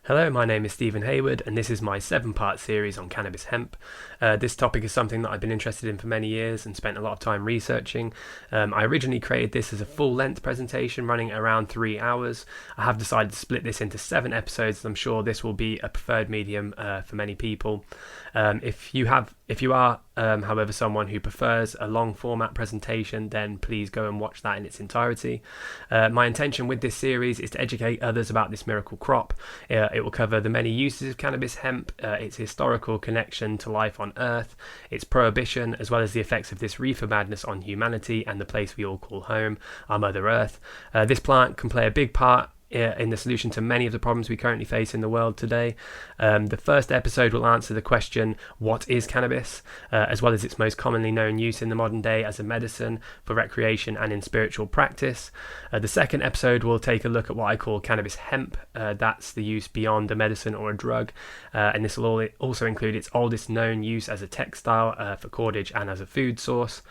Hello, my name is Stephen Hayward, and this is my 7-part series on cannabis hemp. This topic is something that I've been interested in for many years and spent a lot of time researching. I originally created this as a full-length presentation running around 3 hours. I have decided to split this into 7 episodes, and I'm sure this will be a preferred medium for many people. If you are, however, someone who prefers a long format presentation, then please go and watch that in its entirety. My intention with this series is to educate others about this miracle crop. It will cover the many uses of cannabis hemp, its historical connection to life on Earth, its prohibition, as well as the effects of this reefer madness on humanity and the place we all call home, our Mother Earth. This plant can play a big part in the solution to many of the problems we currently face in the world today. The first episode will answer the question, what is cannabis, as well as its most commonly known use in the modern day as a medicine, for recreation and in spiritual practice. The second episode will take a look at what I call cannabis hemp. That's the use beyond a medicine or a drug, and this will also include its oldest known use as a textile, for cordage, and as a food source.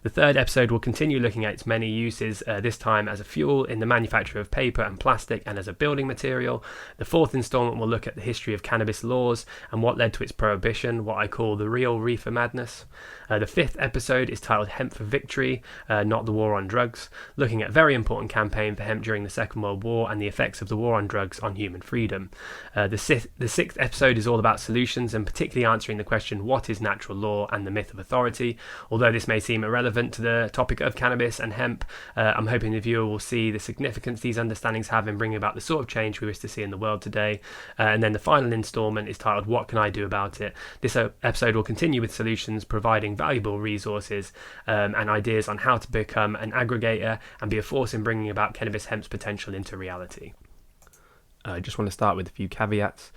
The third episode will continue looking at its many uses, this time as a fuel in the manufacture of paper and plastic and as a building material. The fourth installment will look at the history of cannabis laws and what led to its prohibition, what I call the real reefer madness. The fifth episode is titled Hemp for Victory, Not the War on Drugs, looking at a very important campaign for hemp during the Second World War and the effects of the war on drugs on human freedom. The sixth episode is all about solutions and particularly answering the question, what is natural law and the myth of authority? Although this may seem irrelevant to the topic of cannabis and hemp, I'm hoping the viewer will see the significance these understandings have in bringing about the sort of change we wish to see in the world today. And then the final installment is titled What Can I Do About It? This episode will continue with solutions, providing valuable resources and ideas on how to become an aggregator and be a force in bringing about cannabis hemp's potential into reality. I just want to start with a few caveats.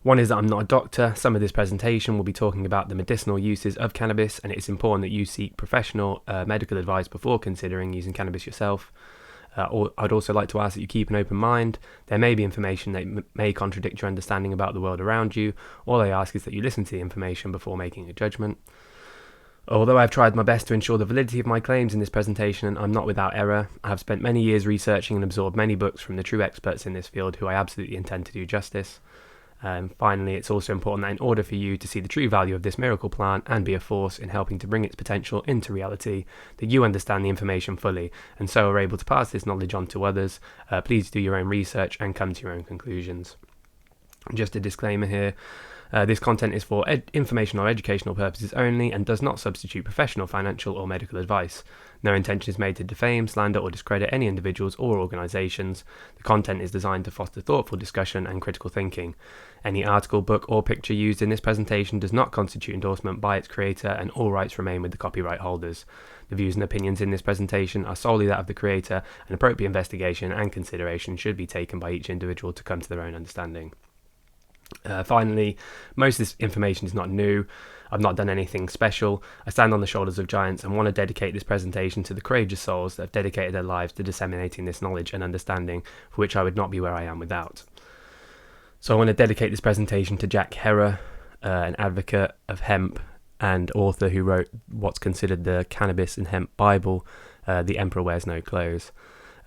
One is that I'm not a doctor. Some of this presentation will be talking about the medicinal uses of cannabis, and it's important that you seek professional medical advice before considering using cannabis yourself. I'd also like to ask that you keep an open mind. There may be information that may contradict your understanding about the world around you. All I ask is that you listen to the information before making a judgment. Although I've tried my best to ensure the validity of my claims in this presentation, I'm not without error. I have spent many years researching and absorbed many books from the true experts in this field who I absolutely intend to do justice. Finally, it's also important that in order for you to see the true value of this miracle plant and be a force in helping to bring its potential into reality, that you understand the information fully and so are able to pass this knowledge on to others. Please do your own research and come to your own conclusions. Just a disclaimer here. This content is for informational or educational purposes only and does not substitute professional, financial or medical advice. No intention is made to defame, slander or discredit any individuals or organisations. The content is designed to foster thoughtful discussion and critical thinking. Any article, book or picture used in this presentation does not constitute endorsement by its creator, and all rights remain with the copyright holders. The views and opinions in this presentation are solely that of the creator, and appropriate investigation and consideration should be taken by each individual to come to their own understanding. Finally, most of this information is not new. I've not done anything special. I stand on the shoulders of giants and want to dedicate this presentation to the courageous souls that have dedicated their lives to disseminating this knowledge and understanding, for which I would not be where I am without. So I want to dedicate this presentation to Jack Herer, an advocate of hemp and author who wrote what's considered the Cannabis and Hemp Bible, The Emperor Wears No Clothes.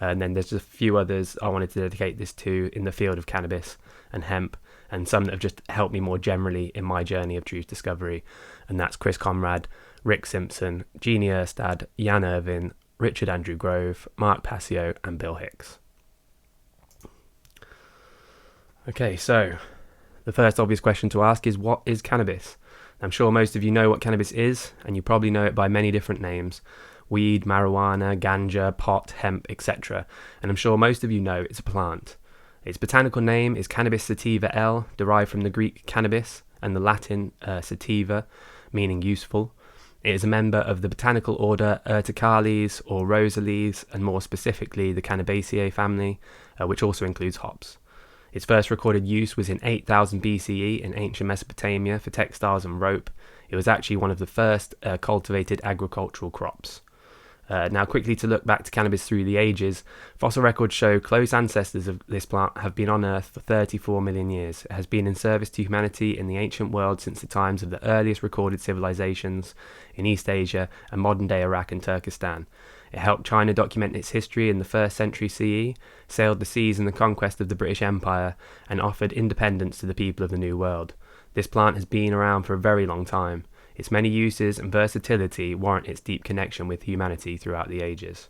And then there's just a few others I wanted to dedicate this to in the field of cannabis and hemp, and some that have just helped me more generally in my journey of truth discovery. And that's Chris Conrad, Rick Simpson, Jeannie Erstad, Jan Irvin, Richard Andrew Grove, Mark Passio, and Bill Hicks. Okay, so the first obvious question to ask is, what is cannabis? I'm sure most of you know what cannabis is, and you probably know it by many different names: weed, marijuana, ganja, pot, hemp, etc. And I'm sure most of you know it's a plant. Its botanical name is Cannabis sativa L, derived from the Greek cannabis and the Latin sativa, meaning useful. It is a member of the botanical order Urticales or Rosales, and more specifically the Cannabaceae family, which also includes hops. Its first recorded use was in 8000 BCE in ancient Mesopotamia for textiles and rope. It was actually one of the first cultivated agricultural crops. Now, quickly to look back to cannabis through the ages, fossil records show close ancestors of this plant have been on Earth for 34 million years. It has been in service to humanity in the ancient world since the times of the earliest recorded civilizations in East Asia and modern-day Iraq and Turkestan. It helped China document its history in the 1st century CE, sailed the seas in the conquest of the British Empire, and offered independence to the people of the New World. This plant has been around for a very long time. Its many uses and versatility warrant its deep connection with humanity throughout the ages.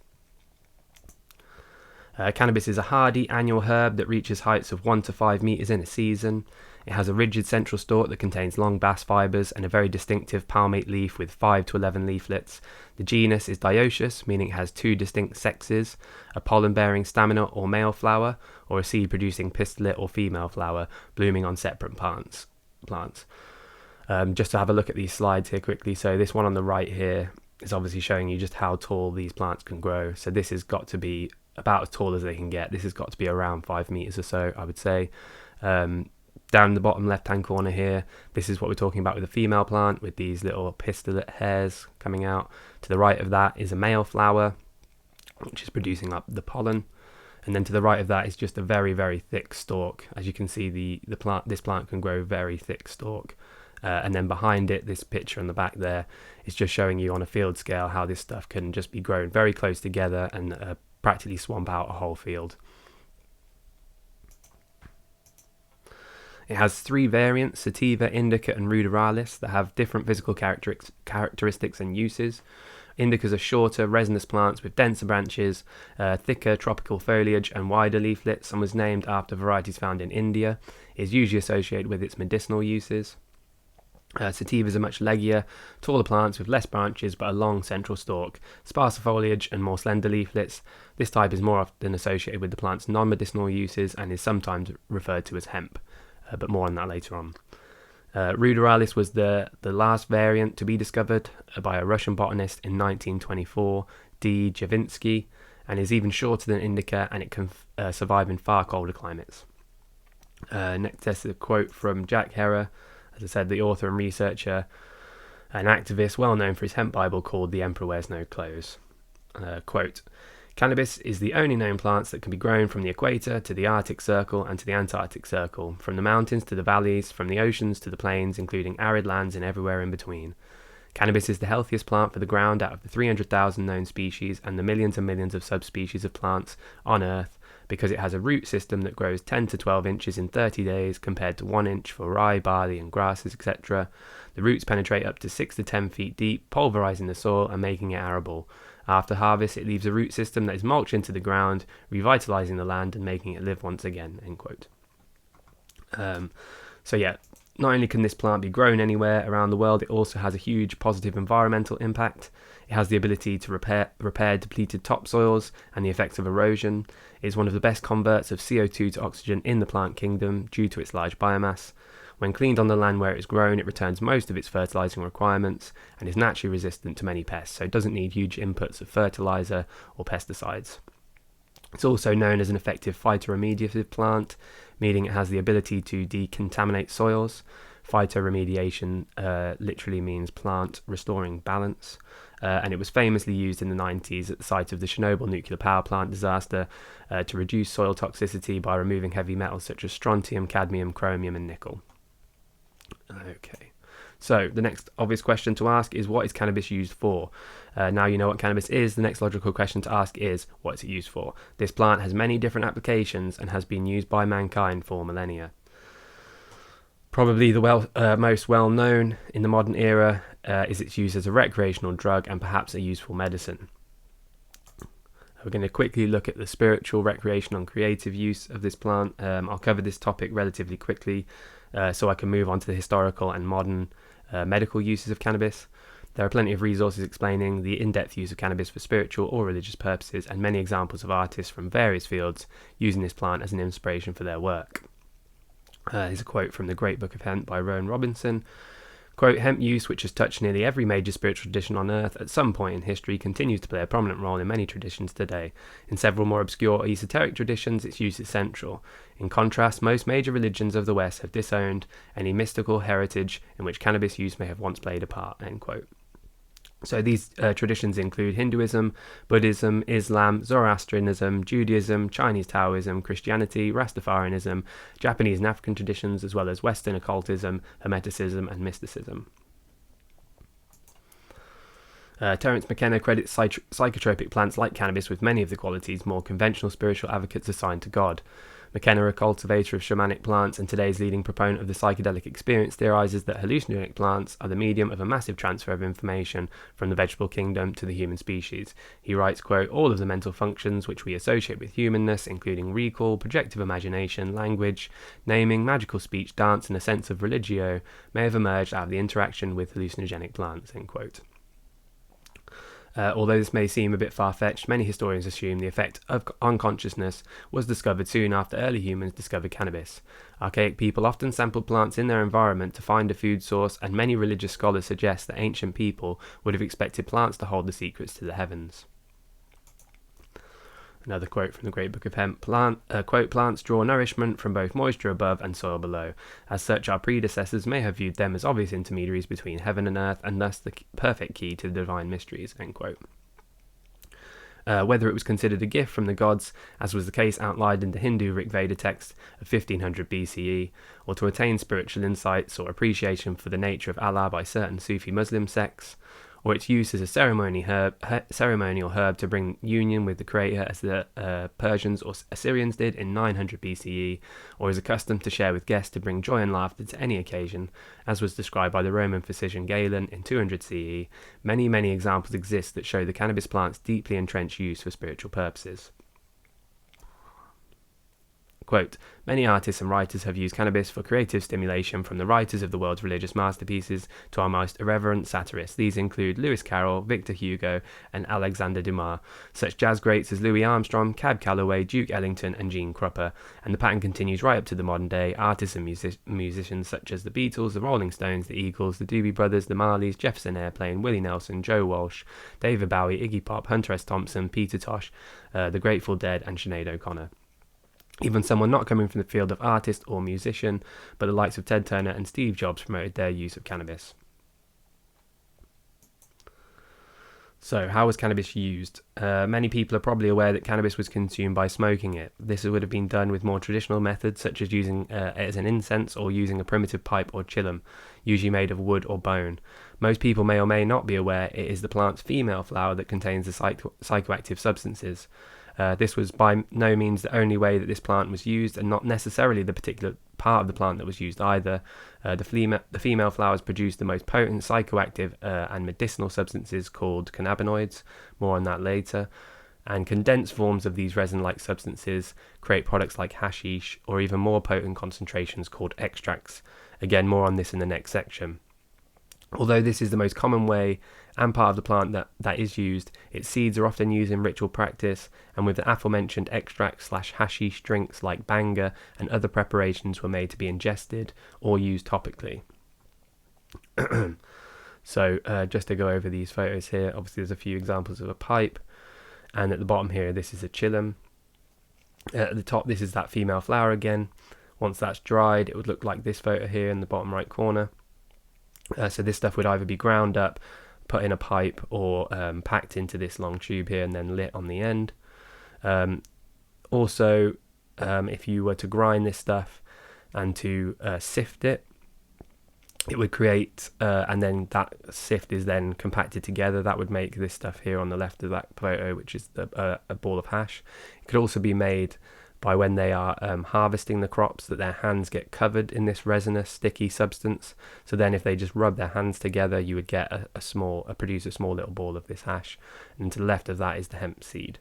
Cannabis is a hardy annual herb that reaches heights of 1 to 5 meters in a season. It has a rigid central stalk that contains long bast fibers and a very distinctive palmate leaf with 5 to 11 leaflets. The genus is dioecious, meaning it has 2 distinct sexes, a pollen-bearing staminate or male flower, or a seed-producing pistillate or female flower, blooming on separate plants. Just to have a look at these slides here quickly. So this one on the right here is obviously showing you just how tall these plants can grow. So this has got to be about as tall as they can get. This has got to be around 5 meters or so, I would say. Down in the bottom left hand corner here, this is what we're talking about with a female plant with these little pistillate hairs coming out. To the right of that is a male flower, which is producing up the pollen. And then to the right of that is just a very, very thick stalk. As you can see, this plant can grow very thick stalk. And then behind it, this picture on the back there is just showing you on a field scale how this stuff can just be grown very close together and practically swamp out a whole field. It has 3 variants, sativa, indica and ruderalis, that have different physical characteristics and uses. Indicas are shorter, resinous plants with denser branches, thicker tropical foliage and wider leaflets, and was named after varieties found in India. It is usually associated with its medicinal uses. Sativas are much leggier, taller plants with less branches but a long central stalk, sparser foliage and more slender leaflets. This type is more often associated with the plant's non-medicinal uses and is sometimes referred to as hemp, but more on that later on. Ruderalis was the last variant to be discovered by a Russian botanist in 1924, D. Javinsky, and is even shorter than indica, and it can survive in far colder climates. Next is a quote from Jack Herer, as I said, the author and researcher, an activist well known for his hemp Bible called The Emperor Wears No Clothes. Quote, "Cannabis is the only known plants that can be grown from the equator to the Arctic Circle and to the Antarctic Circle, from the mountains to the valleys, from the oceans to the plains, including arid lands and everywhere in between. Cannabis is the healthiest plant for the ground out of the 300,000 known species and the millions and millions of subspecies of plants on Earth, because it has a root system that grows 10 to 12 inches in 30 days compared to 1 inch for rye, barley and grasses, etc. The roots penetrate up to 6 to 10 feet deep, pulverizing the soil and making it arable. After harvest, it leaves a root system that is mulched into the ground, revitalizing the land and making it live once again." End quote. Not only can this plant be grown anywhere around the world, it also has a huge positive environmental impact. It has the ability to repair depleted topsoils and the effects of erosion. It is one of the best converts of CO2 to oxygen in the plant kingdom due to its large biomass. When cleaned on the land where it is grown, it returns most of its fertilizing requirements and is naturally resistant to many pests, so it doesn't need huge inputs of fertilizer or pesticides. It's also known as an effective phytoremediative plant, meaning it has the ability to decontaminate soils. Phytoremediation literally means plant restoring balance, and it was famously used in the 90s at the site of the Chernobyl nuclear power plant disaster to reduce soil toxicity by removing heavy metals such as strontium, cadmium, chromium and nickel. Okay, so the next obvious question to ask is, what is cannabis used for? Now you know what cannabis is, the next logical question to ask is, what is it used for? This plant has many different applications and has been used by mankind for millennia. Probably the most well known in the modern era is its use as a recreational drug and perhaps a useful medicine. We're going to quickly look at the spiritual, recreational and creative use of this plant. I'll cover this topic relatively quickly so I can move on to the historical and modern medical uses of cannabis. There are plenty of resources explaining the in-depth use of cannabis for spiritual or religious purposes, and many examples of artists from various fields using this plant as an inspiration for their work. Here's a quote from the Great Book of Hemp by Rowan Robinson. Quote, "Hemp use, which has touched nearly every major spiritual tradition on earth at some point in history, continues to play a prominent role in many traditions today. In several more obscure or esoteric traditions, its use is central. In contrast, most major religions of the West have disowned any mystical heritage in which cannabis use may have once played a part." End quote. So these traditions include Hinduism, Buddhism, Islam, Zoroastrianism, Judaism, Chinese Taoism, Christianity, Rastafarianism, Japanese and African traditions, as well as Western occultism, Hermeticism, and mysticism. Terence McKenna credits psychotropic plants like cannabis with many of the qualities more conventional spiritual advocates assign to God. McKenna, a cultivator of shamanic plants and today's leading proponent of the psychedelic experience, theorizes that hallucinogenic plants are the medium of a massive transfer of information from the vegetable kingdom to the human species. He writes, quote, "All of the mental functions which we associate with humanness, including recall, projective imagination, language, naming, magical speech, dance, and a sense of religio, may have emerged out of the interaction with hallucinogenic plants," end quote. Although this may seem a bit far-fetched, many historians assume the effect of unconsciousness was discovered soon after early humans discovered cannabis. Archaic people often sampled plants in their environment to find a food source, and many religious scholars suggest that ancient people would have expected plants to hold the secrets to the heavens. Another quote from the Great Book of Hemp, quote, "Plants draw nourishment from both moisture above and soil below. As such, our predecessors may have viewed them as obvious intermediaries between heaven and earth, and thus the perfect key to the divine mysteries," end quote. Whether it was considered a gift from the gods, as was the case outlined in the Hindu Rig Veda text of 1500 BCE, or to attain spiritual insights or appreciation for the nature of Allah by certain Sufi Muslim sects, or its use as a ceremonial herb to bring union with the Creator, as the Persians or Assyrians did in 900 BCE, or is accustomed to share with guests to bring joy and laughter to any occasion, as was described by the Roman physician Galen in 200 CE, many examples exist that show the cannabis plant's deeply entrenched use for spiritual purposes. Quote, "Many artists and writers have used cannabis for creative stimulation, from the writers of the world's religious masterpieces to our most irreverent satirists. These include Lewis Carroll, Victor Hugo, and Alexander Dumas. Such jazz greats as Louis Armstrong, Cab Calloway, Duke Ellington, and Gene Krupa. And the pattern continues right up to the modern day. Artists and musicians such as the Beatles, the Rolling Stones, the Eagles, the Doobie Brothers, the Marleys, Jefferson Airplane, Willie Nelson, Joe Walsh, David Bowie, Iggy Pop, Hunter S. Thompson, Peter Tosh, the Grateful Dead, and Sinead O'Connor. Even someone not coming from the field of artist or musician, but the likes of Ted Turner and Steve Jobs promoted their use of cannabis." So, how was cannabis used? Many people are probably aware that cannabis was consumed by smoking it. This would have been done with more traditional methods, such as using it as an incense or using a primitive pipe or chillum, usually made of wood or bone. Most people may or may not be aware it is the plant's female flower that contains the psychoactive substances. This was by no means the only way that this plant was used, and not necessarily the particular part of the plant that was used either. The female flowers produce the most potent psychoactive and medicinal substances called cannabinoids. More on that later. And condensed forms of these resin-like substances create products like hashish, or even more potent concentrations called extracts. Again, more on this in the next section. Although this is the most common way and part of the plant that is used, its seeds are often used in ritual practice, and with the aforementioned extract/hashish drinks like banga and other preparations were made to be ingested or used topically. So just to go over these photos here, obviously there's a few examples of a pipe, and at the bottom here this is a chillum. At the top this is that female flower again. Once that's dried, it would look like this photo here in the bottom right corner. So this stuff would either be ground up, put in a pipe, or packed into this long tube here and then lit on the end. Also, if you were to grind this stuff and to sift it, it would create, and then that sift is then compacted together. That would make this stuff here on the left of that photo, which is a ball of hash. It could also be made by when they are harvesting the crops, that their hands get covered in this resinous, sticky substance. So then if they just rub their hands together, you would get produce a small little ball of this hash. And to the left of that is the hemp seed.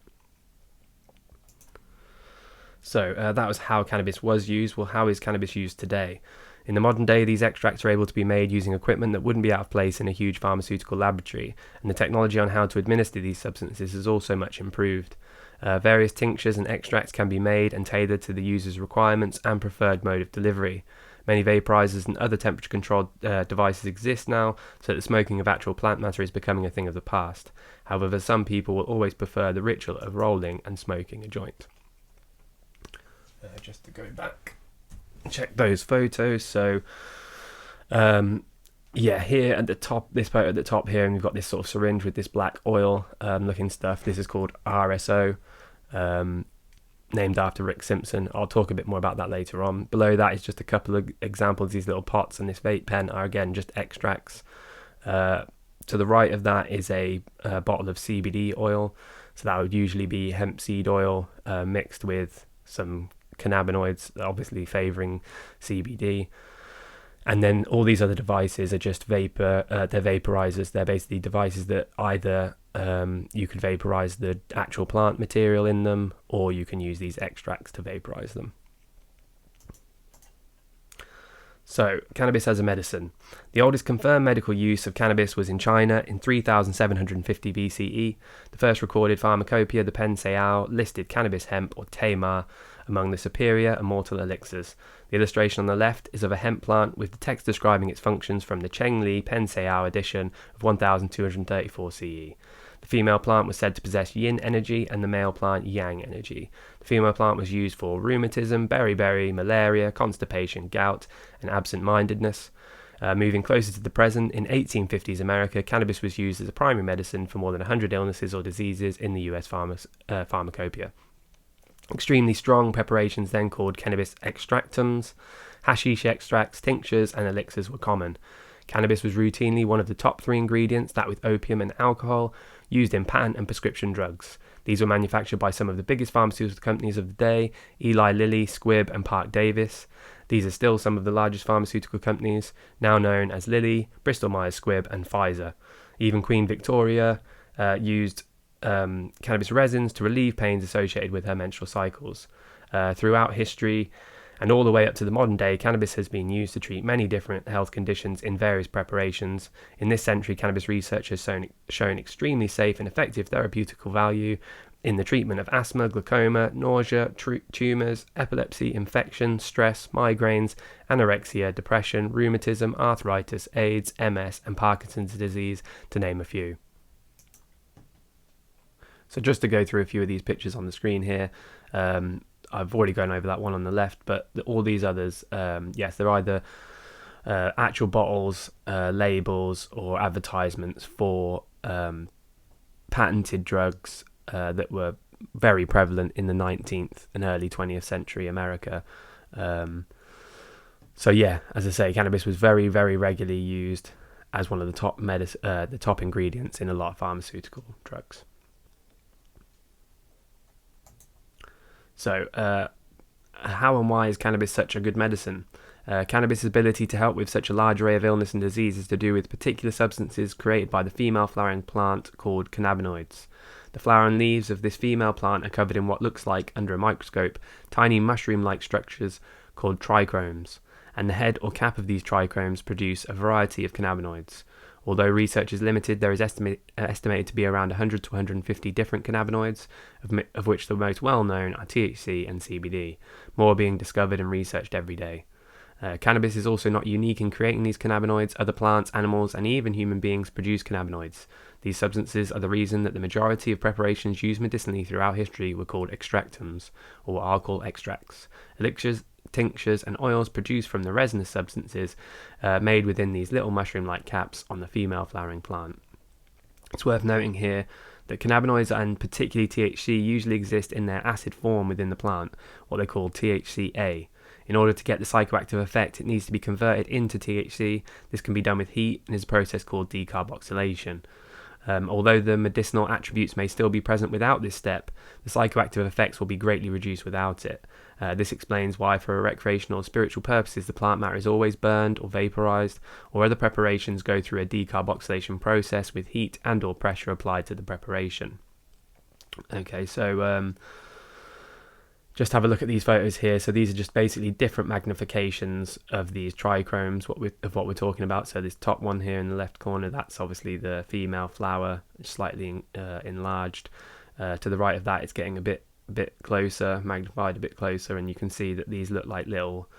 So that was how cannabis was used. Well, how is cannabis used today? In the modern day, these extracts are able to be made using equipment that wouldn't be out of place in a huge pharmaceutical laboratory, and the technology on how to administer these substances has also much improved. Various tinctures and extracts can be made and tailored to the user's requirements and preferred mode of delivery. Many vaporizers and other temperature-controlled devices exist now, so that the smoking of actual plant matter is becoming a thing of the past. However, some people will always prefer the ritual of rolling and smoking a joint. Just to go back, check those photos. So Yeah, here at the top, this photo at the top here, and we've got this sort of syringe with this black oil looking stuff. This is called RSO, um, named after Rick Simpson. I'll talk a bit more about that later on. Below that is just a couple of examples. These little pots and this vape pen are again just extracts. To the right of that is a bottle of CBD oil. So that would usually be hemp seed oil mixed with some cannabinoids, obviously favouring CBD. And then all these other devices are just vapor. They're vaporizers. They're basically devices that either you could vaporize the actual plant material in them, or you can use these extracts to vaporize them. So, cannabis as a medicine. The oldest confirmed medical use of cannabis was in China in 3750 BCE. The first recorded pharmacopoeia, the Pen Seao, listed cannabis hemp, or Tama, among the superior immortal elixirs. The illustration on the left is of a hemp plant with the text describing its functions from the Cheng Li Pen Seao edition of 1234 CE. The female plant was said to possess yin energy and the male plant yang energy. The female plant was used for rheumatism, beriberi, malaria, constipation, gout, and absent-mindedness. Moving closer to the present, in 1850s America, cannabis was used as a primary medicine for more than 100 illnesses or diseases in the US pharmacopoeia. Extremely strong preparations, then called cannabis extractums, hashish extracts, tinctures, and elixirs were common. Cannabis was routinely one of the top three ingredients, that with opium and alcohol, used in patent and prescription drugs. These were manufactured by some of the biggest pharmaceutical companies of the day: Eli Lilly, Squibb, and Park Davis. These are still some of the largest pharmaceutical companies, now known as Lilly, Bristol Myers Squibb, and Pfizer. Even Queen Victoria used cannabis resins to relieve pains associated with her menstrual cycles. Throughout history, and all the way up to the modern day, cannabis has been used to treat many different health conditions in various preparations. In this century, cannabis research has shown extremely safe and effective therapeutical value in the treatment of asthma, glaucoma, nausea, tumours, epilepsy, infection, stress, migraines, anorexia, depression, rheumatism, arthritis, AIDS, MS, and Parkinson's disease, to name a few. So just to go through a few of these pictures on the screen here, I've already gone over that one on the left, but all these others, yes, they're either actual bottles, labels, or advertisements for patented drugs that were very prevalent in the 19th and early 20th century America. So yeah, as I say, cannabis was very, very regularly used as one of the top ingredients in a lot of pharmaceutical drugs. So, how and why is cannabis such a good medicine? Cannabis' ability to help with such a large array of illness and disease is to do with particular substances created by the female flowering plant called cannabinoids. The flower and leaves of this female plant are covered in what looks like, under a microscope, tiny mushroom-like structures called trichomes, and the head or cap of these trichomes produce a variety of cannabinoids. Although research is limited, there is estimated to be around 100 to 150 different cannabinoids, of which the most well-known are THC and CBD, more being discovered and researched every day. Cannabis is also not unique in creating these cannabinoids. Other plants, animals, and even human beings produce cannabinoids. These substances are the reason that the majority of preparations used medicinally throughout history were called extractums, or what are called extracts. Elixirs, tinctures, and oils produced from the resinous substances made within these little mushroom-like caps on the female flowering plant. It's worth noting here that cannabinoids, and particularly THC, usually exist in their acid form within the plant, what they call THCA. In order to get the psychoactive effect, it needs to be converted into THC. This can be done with heat and is a process called decarboxylation. Although the medicinal attributes may still be present without this step, the psychoactive effects will be greatly reduced without it. This explains why, for recreational or spiritual purposes, the plant matter is always burned or vaporized, or other preparations go through a decarboxylation process with heat and or pressure applied to the preparation. Okay, so just have a look at these photos here. So these are just basically different magnifications of these trichomes, what we're talking about. So this top one here in the left corner, that's obviously the female flower, slightly enlarged. To the right of that, it's getting a bit closer, magnified a bit closer, and you can see that these look like little,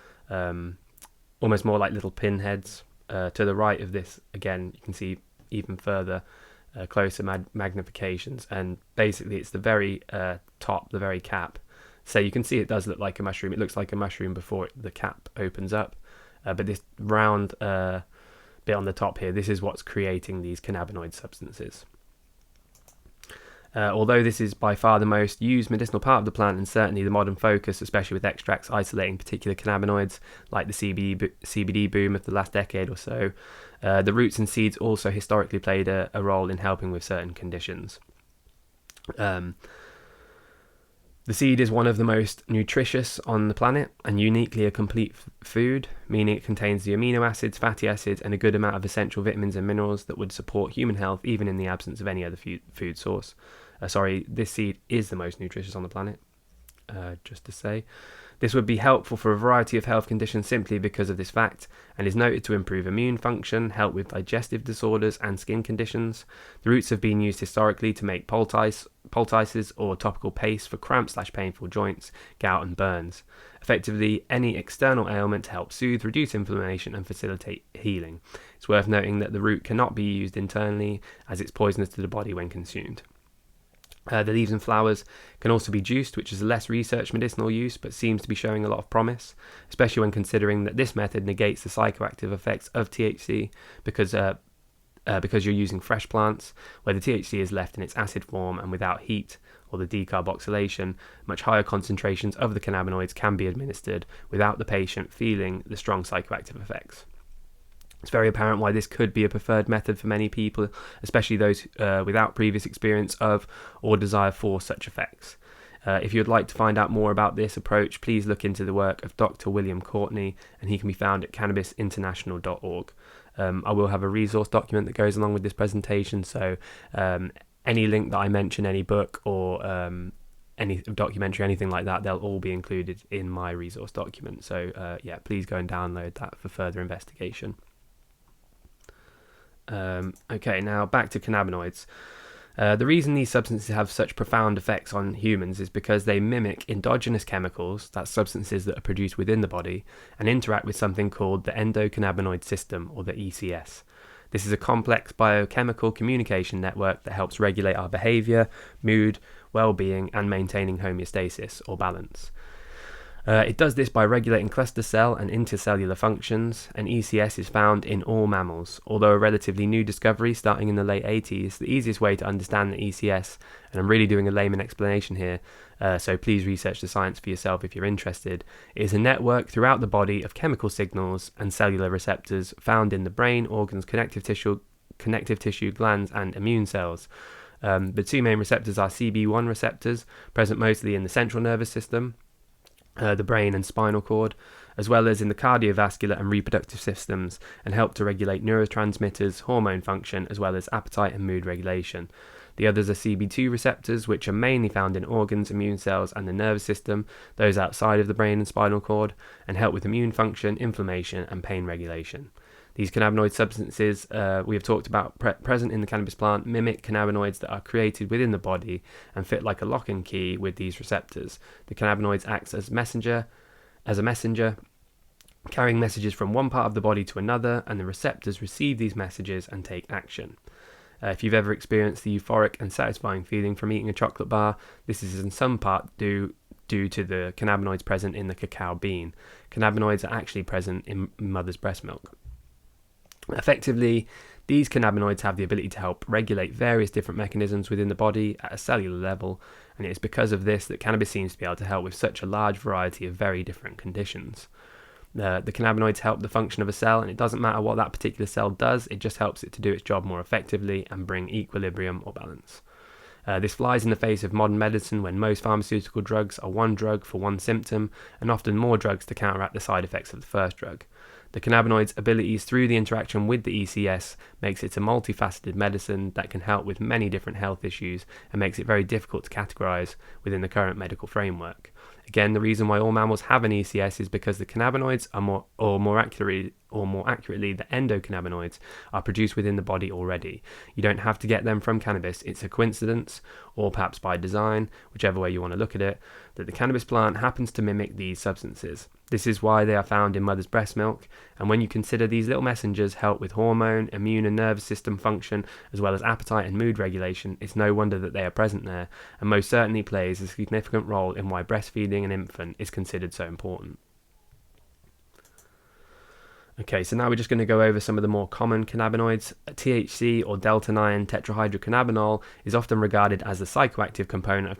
almost more like little pinheads. To the right of this, again, you can see even further closer magnifications, and basically it's the very top, the very cap. So you can see it does look like a mushroom. It looks like a mushroom before the cap opens up. But this round bit on the top here, this is what's creating these cannabinoid substances. Although this is by far the most used medicinal part of the plant and certainly the modern focus, especially with extracts isolating particular cannabinoids like the CBD boom of the last decade or so, the roots and seeds also historically played a role in helping with certain conditions. The seed is one of the most nutritious on the planet and uniquely a complete food, meaning it contains the amino acids, fatty acids, and a good amount of essential vitamins and minerals that would support human health even in the absence of any other food source. This seed is the most nutritious on the planet, just to say. This would be helpful for a variety of health conditions simply because of this fact, and is noted to improve immune function, help with digestive disorders and skin conditions. The roots have been used historically to make poultices or topical paste for cramp/painful joints, gout and burns. Effectively, any external ailment to help soothe, reduce inflammation and facilitate healing. It's worth noting that the root cannot be used internally as it's poisonous to the body when consumed. The leaves and flowers can also be juiced, which is a less researched medicinal use but seems to be showing a lot of promise, especially when considering that this method negates the psychoactive effects of THC because you're using fresh plants where the THC is left in its acid form and without heat or the decarboxylation. Much higher concentrations of the cannabinoids can be administered without the patient feeling the strong psychoactive effects. It's very apparent why this could be a preferred method for many people, especially those without previous experience of or desire for such effects. If you'd like to find out more about this approach, please look into the work of Dr. William Courtney, and he can be found at cannabisinternational.org. I will have a resource document that goes along with this presentation, so any link that I mention, any book or any documentary, anything like that, they'll all be included in my resource document. So please go and download that for further investigation. Okay, now back to cannabinoids. The reason these substances have such profound effects on humans is because they mimic endogenous chemicals, that's substances that are produced within the body, and interact with something called the endocannabinoid system, or the ECS. This is a complex biochemical communication network that helps regulate our behavior, mood, well-being, and maintaining homeostasis, or balance. It does this by regulating cluster cell and intercellular functions, and ECS is found in all mammals. Although a relatively new discovery starting in the late 80s, the easiest way to understand the ECS, and I'm really doing a layman explanation here, so please research the science for yourself if you're interested, is a network throughout the body of chemical signals and cellular receptors found in the brain, organs, connective tissue, glands, and immune cells. The two main receptors are CB1 receptors, present mostly in the central nervous system, the brain and spinal cord, as well as in the cardiovascular and reproductive systems, and help to regulate neurotransmitters, hormone function, as well as appetite and mood regulation. The others are CB2 receptors, which are mainly found in organs, immune cells, and the nervous system, those outside of the brain and spinal cord, and help with immune function, inflammation, and pain regulation. These cannabinoid substances we have talked about present in the cannabis plant mimic cannabinoids that are created within the body and fit like a lock and key with these receptors. The cannabinoids act as a messenger, carrying messages from one part of the body to another, and the receptors receive these messages and take action. If you've ever experienced the euphoric and satisfying feeling from eating a chocolate bar, this is in some part due to the cannabinoids present in the cacao bean. Cannabinoids are actually present in mother's breast milk. Effectively, these cannabinoids have the ability to help regulate various different mechanisms within the body at a cellular level, and it is because of this that cannabis seems to be able to help with such a large variety of very different conditions. The cannabinoids help the function of a cell, and it doesn't matter what that particular cell does, it just helps it to do its job more effectively and bring equilibrium or balance. This flies in the face of modern medicine when most pharmaceutical drugs are one drug for one symptom, and often more drugs to counteract the side effects of the first drug. The cannabinoid's abilities through the interaction with the ECS makes it a multifaceted medicine that can help with many different health issues and makes it very difficult to categorize within the current medical framework. Again, the reason why all mammals have an ECS is because the cannabinoids are more accurately, the endocannabinoids are produced within the body already. You don't have to get them from cannabis. It's a coincidence, or perhaps by design, whichever way you want to look at it, that the cannabis plant happens to mimic these substances. This is why they are found in mother's breast milk, and when you consider these little messengers help with hormone, immune and nervous system function, as well as appetite and mood regulation, it's no wonder that they are present there, and most certainly plays a significant role in why breastfeeding an infant is considered so important. Okay, so now we're just going to go over some of the more common cannabinoids. THC, or delta-9 tetrahydrocannabinol, is often regarded as the psychoactive component of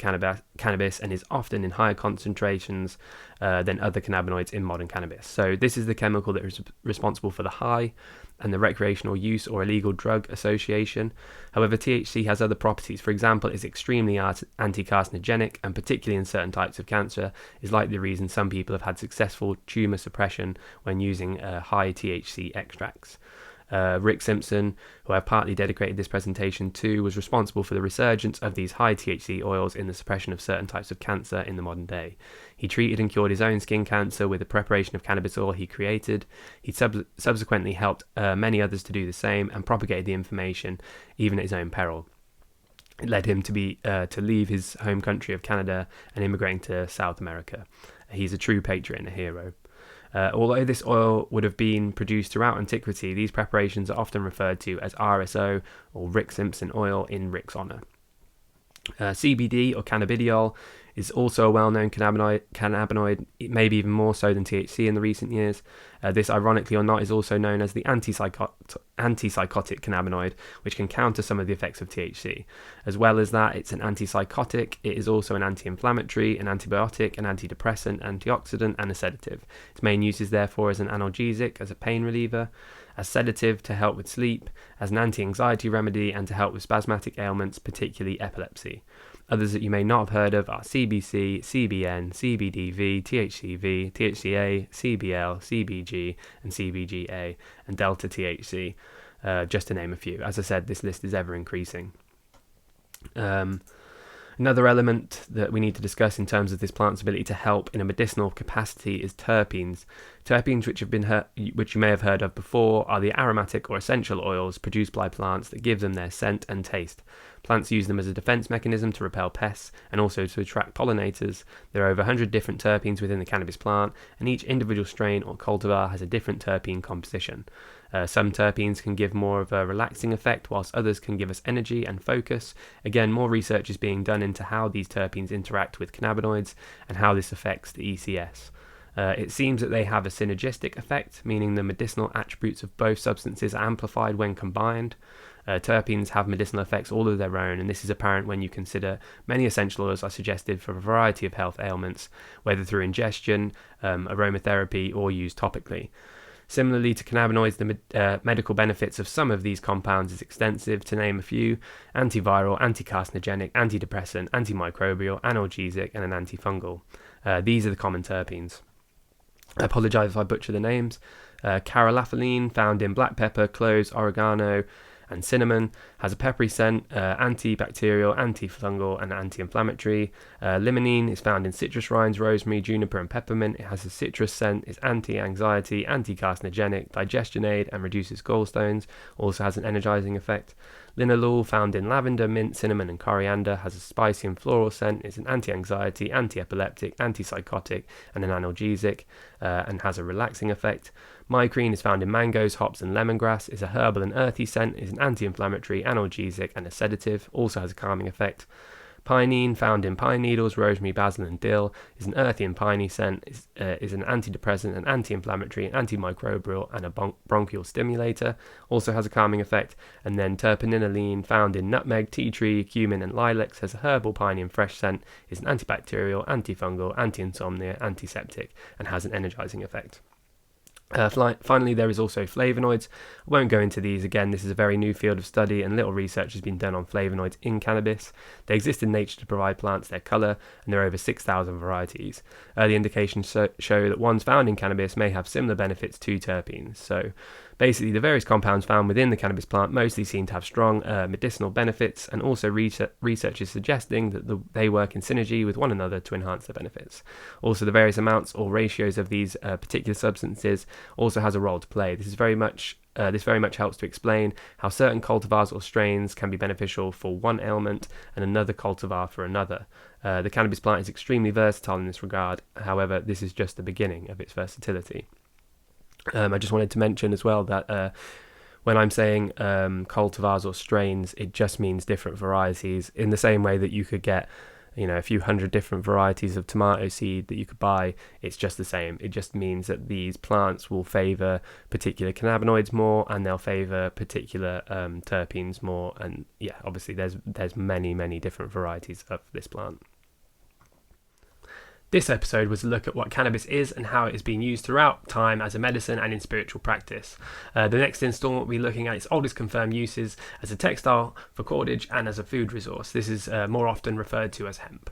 cannabis and is often in higher concentrations than other cannabinoids in modern cannabis. So this is the chemical that is responsible for the high and the recreational use or illegal drug association. However, THC has other properties. For example, it's extremely anti-carcinogenic, and particularly in certain types of cancer, is likely the reason some people have had successful tumour suppression when using high THC extracts. Rick Simpson, who I've partly dedicated this presentation to, was responsible for the resurgence of these high THC oils in the suppression of certain types of cancer in the modern day. He treated and cured his own skin cancer with the preparation of cannabis oil he created. He subsequently helped many others to do the same and propagated the information, even at his own peril. It led him to leave his home country of Canada and immigrating to South America. He's a true patriot and a hero. Although this oil would have been produced throughout antiquity, these preparations are often referred to as RSO, or Rick Simpson oil, in Rick's honour. CBD, or cannabidiol, is also a well-known cannabinoid, maybe even more so than THC in the recent years. This, ironically or not, is also known as the antipsychotic cannabinoid, which can counter some of the effects of THC. As well as that, it's an antipsychotic. It is also an anti-inflammatory, an antibiotic, an antidepressant, antioxidant, and a sedative. Its main use is therefore as an analgesic, as a pain reliever, as sedative to help with sleep, as an anti-anxiety remedy, and to help with spasmodic ailments, particularly epilepsy. Others that you may not have heard of are CBC, CBN, CBDV, THCV, THCA, CBL, CBG, and CBGA, and Delta THC, just to name a few. As I said, this list is ever increasing. Another element that we need to discuss in terms of this plant's ability to help in a medicinal capacity is terpenes. Terpenes, which you may have heard of before, are the aromatic or essential oils produced by plants that give them their scent and taste. Plants use them as a defense mechanism to repel pests and also to attract pollinators. There are over 100 different terpenes within the cannabis plant, and each individual strain or cultivar has a different terpene composition. Some terpenes can give more of a relaxing effect, whilst others can give us energy and focus. Again, more research is being done into how these terpenes interact with cannabinoids and how this affects the ECS. It seems that they have a synergistic effect, meaning the medicinal attributes of both substances are amplified when combined. Terpenes have medicinal effects all of their own, and this is apparent when you consider many essential oils are suggested for a variety of health ailments, whether through ingestion, aromatherapy, or used topically. Similarly to cannabinoids, the medical benefits of some of these compounds is extensive. To name a few: antiviral, anticarcinogenic, antidepressant, antimicrobial, analgesic, and an antifungal. These are the common terpenes. I apologise if I butcher the names. Caryophyllene, found in black pepper, cloves, oregano, and cinnamon, has a peppery scent, antibacterial, antifungal, and anti-inflammatory. Limonene is found in citrus rinds, rosemary, juniper, and peppermint. It has a citrus scent, is anti-anxiety, anti-carcinogenic, digestion aid, and reduces gallstones. Also has an energizing effect. Linalool, found in lavender, mint, cinnamon, and coriander, has a spicy and floral scent, is an anti-anxiety, anti-epileptic, antipsychotic, and an analgesic, and has a relaxing effect. Mygreen is found in mangoes, hops, and lemongrass, is a herbal and earthy scent, is an anti-inflammatory, analgesic, and a sedative, also has a calming effect. Pinene, found in pine needles, rosemary, basil, and dill, is an earthy and piney scent, is an antidepressant, an anti-inflammatory, antimicrobial, and a bronchial stimulator, also has a calming effect. And then terpinolene, found in nutmeg, tea tree, cumin, and lilacs, has a herbal, piney, and fresh scent, is an antibacterial, antifungal, anti-insomnia, antiseptic, and has an energizing effect. Finally, there is also flavonoids. I won't go into these again. This is a very new field of study, and little research has been done on flavonoids in cannabis. They exist in nature to provide plants their colour, and there are over 6,000 varieties. Early indications show that ones found in cannabis may have similar benefits to terpenes. So basically, the various compounds found within the cannabis plant mostly seem to have strong medicinal benefits, and also research is suggesting that they work in synergy with one another to enhance their benefits. Also, the various amounts or ratios of these particular substances also has a role to play. This very much helps to explain how certain cultivars or strains can be beneficial for one ailment and another cultivar for another. The cannabis plant is extremely versatile in this regard. However, this is just the beginning of its versatility. I just wanted to mention as well that when I'm saying cultivars or strains, it just means different varieties, in the same way that you could get a few hundred different varieties of tomato seed that you could buy, it's just the same. It just means that these plants will favour particular cannabinoids more, and they'll favour particular terpenes more. And yeah, obviously there's many different varieties of this plant. This episode was a look at what cannabis is and how it is being used throughout time as a medicine and in spiritual practice. The next instalment will be looking at its oldest confirmed uses as a textile, for cordage, and as a food resource. This is more often referred to as hemp.